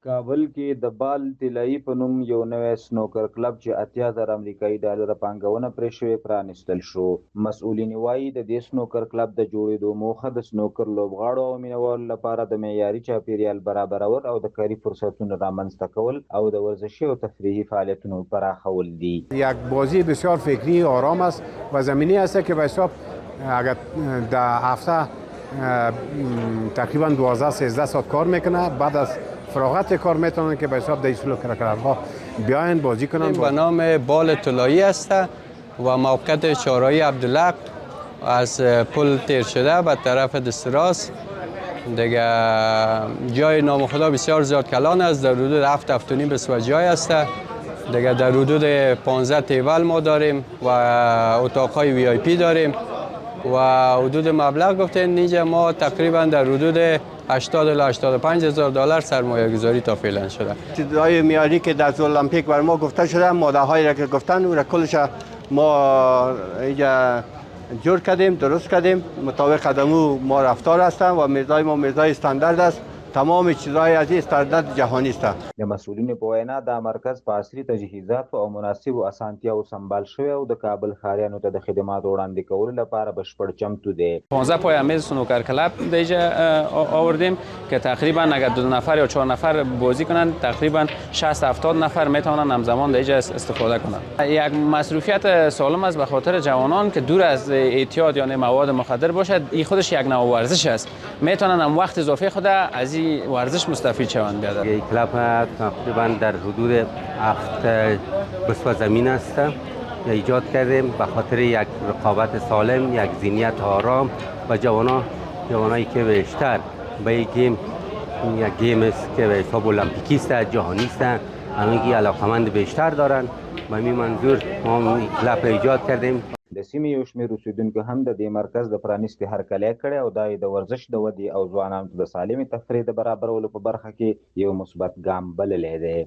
کابل کې د بال طلایي په نوم یو نوی سنوکر کلب چې 80,000 امریکایي ډالره پانګونه پرې شوې پرانیستل شو. مسؤلین وایي د دې سنوکر کلب د جوړېدو موخه د سنوکر لوبغاړو او مینوالو لپاره د معیاري چاپیریال برابرول او د کاري فرصتونو رامنځته کول او د ورزشي او تفریحي فعالیتونو پراخول دي. یک بازی بسیار فکری آرام است و زمینی است که به حساب اگر در هفته تقریبا 12-13 ساعت کار میکنه، بعد از فراغت کار میتونن که به حساب در سنوکر کلب‌ها بیاین بازی کنن. به نام بال طلایی است و موقعیت چهارراهی عبدالحق از پل تیر شده به طرف دست راست. دیگه جای نام خدا بسیار زیاد کلان است، در حدود 7-7.5 بسیار جای است. دیگه در حدود 15 تیبل ما داریم و اتاقهای وی آی پی داریم و حدود مبلغ گفتین اینجا ما تقریبا در حدود 80 الی 85 هزار دلار سرمایه گذاری تا فعلا شده. چیزهای میاری که در المپیک بر ما گفته شده، ماده هایی را که گفتن او را کلش ما اینجا جور کردیم، درست کردیم، مطابق قدمو ما رفتار هستن و میزای ما میزای استاندارد است. تمام چیزهای از این استاندارد جهانی است. د مسؤلینو په وینا دا مرکز په عصري تجهیزاتو او مناسبو اسانتیاو سمبال شوی او د کابل ښاریانو ته د خدماتو وړاندې کولو لپاره بشپړ چمتو دی. 15 پای میز سنوکر کلب دیجا آوردیم که تقریبا اگر 2 نفر یا 4 نفر بازی کنن تقریبا 60-70 نفر میتونن همزمان دیجا استفاده کنن. یک مصروفیت سالم است به خاطر جوانان که دور از اعتیاد یا مواد مخدر باشد. این خودش یک نوع ورزش است، میتونن هم وقت اضافه خود از این ورزش مستفید شوند. این کلاب تقریبا در حدود 7 بسوا زمین است ایجاد کردیم به خاطر یک رقابت سالم، یک ذهنیت آرام و جوانایی که بیشتر به یک گیم است که به حساب المپیکی است، جهانی است، همگی علاقمند بیشتر دارن. به این منظور ما این کلاب ایجاد کردیم. د سیمې یو شمېر اوسیدونکو هم د دې مرکز د پرانیستې هرکلی کړی او دا یې د ورزش د ودې او ځوانانو ته د سالمې تفریح د برابرولو په برخه کې یو مثبت ګام بللی دی.